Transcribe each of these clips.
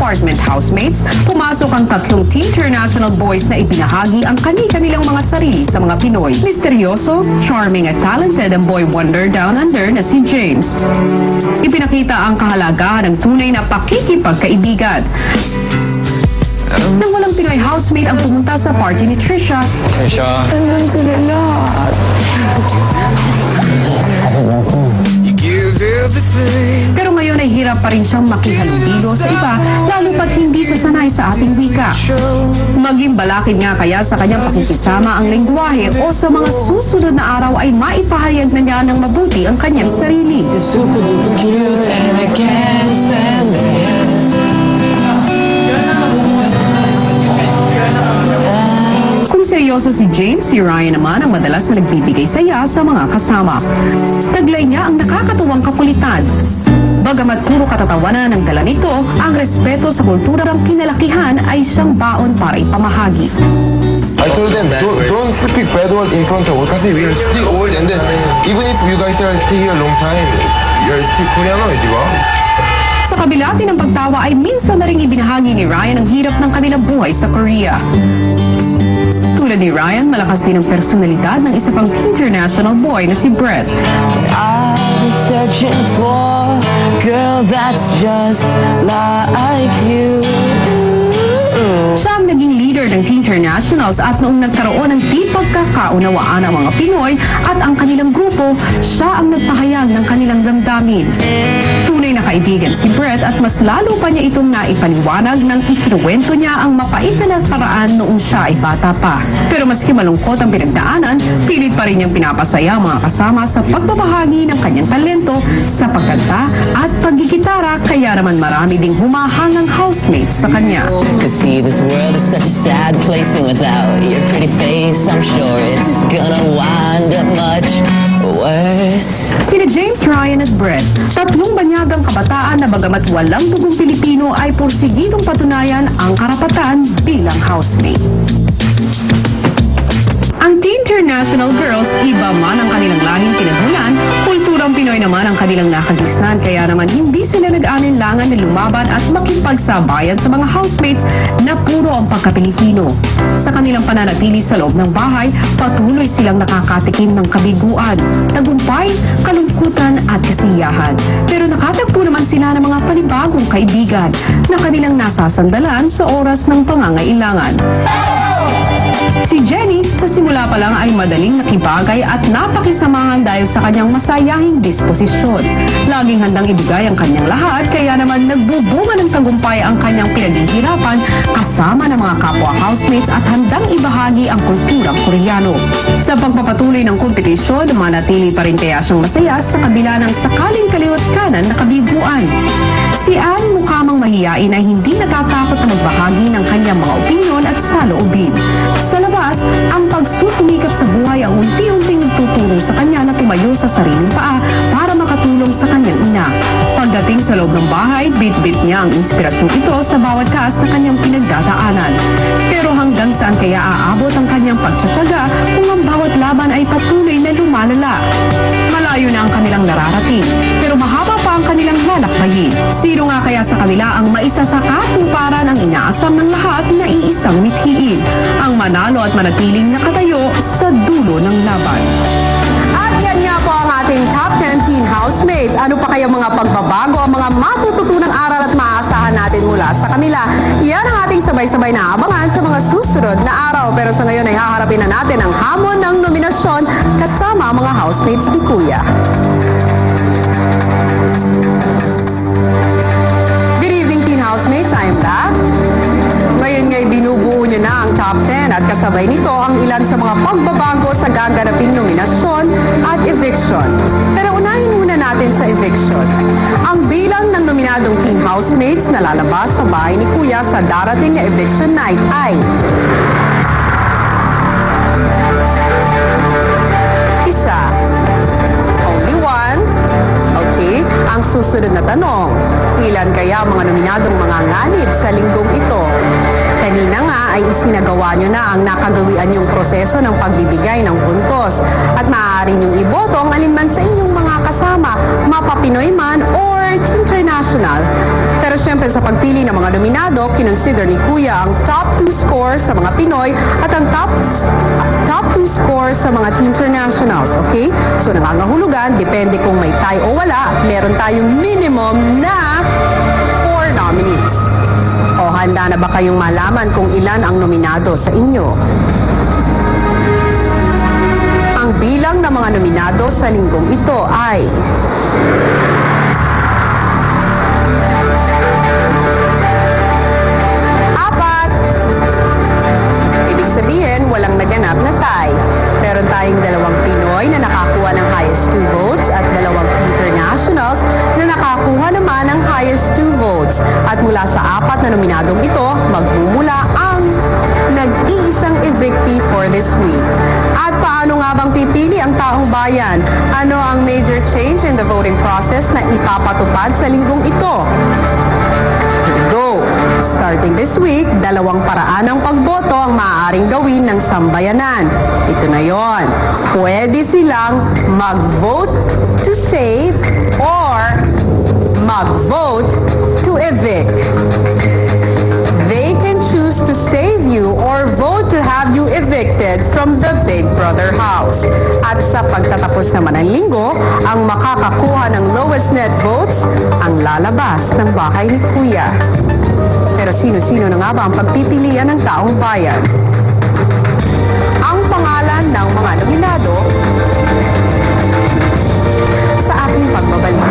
apartment housemates, pumasok ang tatlong Teen International boys na ibinahagi ang kani-kanilang mga sarili sa mga Pinoy. Misteryoso, charming at talented ang boy wonder down under na si James. Ipinakita ang kahalagahan ng tunay na pakikipagkaibigan. Nang walang Pinoy housemate ang pumunta sa party ni Trisha, Nandun sila lahat. pero ngayon ay hirap pa rin siyang makihalubilo sa iba, lalo pat hindi siya sanay sa ating wika. Maging balakid nga kaya sa kanyang pakikisama ang lengguwahe o sa mga susunod na araw ay maipahayag na niya ng mabuti ang kanyang sarili. Kung seryoso si James, si Ryan naman ang madalas na nagbibigay saya sa mga kasama. Taglay niya ang nakakatuwang kakulitan. Bagamat puro katatawanan ang dala nito, ang respeto sa kultura ng kinalakihan ay siyang baon para ipamahagi. I told them, don't speak bad word in front of us because we are still old and then even if you guys are stay here a long time, you're still Korean, di ba? Sa kabila ng pagtawa ay minsan na rin ibinahagi ni Ryan ang hirap ng kanilang buhay sa Korea. Tulad ni Ryan, malakas din ang personalidad ng isa pang international boy na si Brett. I'm searching for a girl that's just like you. Siya ang naging leader ng Teen Internationals at noong nagkaroon ng di pagkakaunawaan ang mga Pinoy at ang kanilang grupo, siya ang nagpahayag ng kanilang damdamin. Tunay na kaibigan si Brett at mas lalo pa niya itong naipaliwanag nang ikinuwento niya ang mapait na paraan noong siya ay bata pa. Pero maski malungkot ang pinagdaanan, pilit pa rin niyang pinapasaya ang mga kasama sa pagbabahagi ng kanyang talento sa pagkanta at paggigitara, kaya naman marami ding humahangang housemates sa kanya. Cause see, this world is such a sad place, and without your pretty face, I'm sure it's gonna wind up much worse. Sina James, Ryan at Brett, tatlong banyagang kabataan na bagamat walang dugong Pilipino ay porsigitong patunayan ang karapatan bilang housemate. Ang Teen International Girls, iba man ang kanilang lahing pinagmulan, kulturang Pinoy naman ang kanilang nakagisnan, kaya naman hindi sila nag-alinlangan na lumaban at makipagsabayan sa mga housemates na puro ang pagka-Pilipino. Sa kanilang pananatili sa loob ng bahay, patuloy silang nakakatikim ng kabiguan, tagumpay, kalungkutan at kasiyahan. Pero nakatagpo naman sila ng mga panibagong kaibigan na kanilang nasasandalan sa oras ng pangangailangan. Si Jenny, sa simula pa lang ay madaling nakibagay at napakisamahan dahil sa kanyang masayahing disposisyon. Laging handang ibigay ang kanyang lahat, kaya naman nagbubunga ng tagumpay ang kanyang pinaghihirapan kasama ng mga kapwa housemates at handang ibahagi ang kulturang Koreano. Sa pagpapatuloy ng kompetisyon, manatili pa rin kaya siyang masaya sa kabila ng sakaling kaliwat kanan na kabiguan. Si Anne, mukha mang mahiyain, ay hindi natatakot na magbahagi ng kanyang mga opinyon at saloobin. Sa labas, ang pagsusumikap sa buhay ang unti-unting nagtutulong sa kanya na tumayo sa sariling paa para makatulong sa kanyang ina. Pagdating sa loob ng bahay, bit-bit niya ang inspirasyong ito sa bawat task na kanyang pinagdadaanan. Pero hanggang saan kaya aabot ang kanyang pagtsatsaga kung ang bawat laban ay patuloy na lumalala? Malayo na ang kanilang nararating, pero mahaba pa ang kanilang lalakbayin. Sino nga kaya sa kanila ang maisa sa katuparan ang inaasam ng lahat na iisang mithiin, ang manalo at manatiling nakatayo sa dulo ng laban? At yan nga po ang ating Top 10 Teen Housemates. Ano pa kaya mga pagbabago, ang mga matututunang aral at maaasahan natin mula sa kanila? Yan ang ating sabay-sabay na abangan sa mga susunod na araw. Pero sa ngayon ay haharapin na natin ang hamon ng nominasyon kasama ang mga housemates ni Kuya. Good evening, Teen Housemates. I'm back. Ngayon nga'y binubuo nyo na ang top 10 at kasabay nito ang ilan sa mga pagbabago sa gaganaping nominasyon at eviction. Pero unahin muna natin sa eviction. Ang bilang ng nominadong teen housemates na lalabas sa bahay ni Kuya sa darating na eviction night ay isa. Only one. Okay, ang susunod na tanong, ilan kaya mga nominadong mga nganib sa linggong ito? Kanina nga ay isinagawa nyo na ang nakagawian yung proseso ng pagbibigay ng puntos. At maaari nyong iboto ang alinman sa inyong mga kasama, mapapinoy man or international. Pero syempre sa pagpili ng mga nominado, kinonsider ni Kuya ang top 2 scores sa mga Pinoy at ang top 2 scores sa mga internationals, okay? So nangangahulugan, depende kung may tie o wala, meron tayong minimum na 4 nominees. O handa na ba kayong malaman kung ilan ang nominado sa inyo? Ang bilang ng mga nominado sa linggong ito ay sabihin, walang naganap na tie. Meron tayong 2 Pinoy na nakakuha ng highest 2 votes at 2 internationals na nakakuha naman ng highest 2 votes. At mula sa 4 na nominadong ito, magmumula ang nag-iisang evictee for this week. At paano nga bang pipili ang taong bayan? Ano ang major change in the voting process na ipapatupad sa linggong ito? Go! Starting this week, 2 paraan ng pagboto ang maaaring gawin ng sambayanan. Ito na yon. Pwede silang mag-vote to save or mag-vote to evict. They can choose to save you or vote to have you evicted from the Big Brother house. At sa pagtatapos naman ng linggo, ang makakakuha ng lowest net votes ang lalabas ng bahay ni Kuya. Pero sino-sino na nga ba ang pagpipilian ng taong bayan? Ang pangalan ng mga nominado sa aking pagbabalik.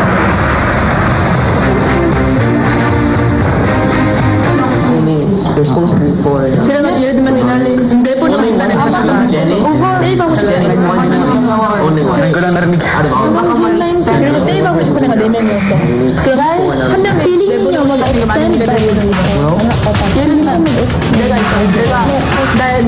There's supposed to be 4. Hindi po naman Jenny? Jenny, only one. Ang ganda narinig. Feeling niyo mag-extend ba yun? Dahil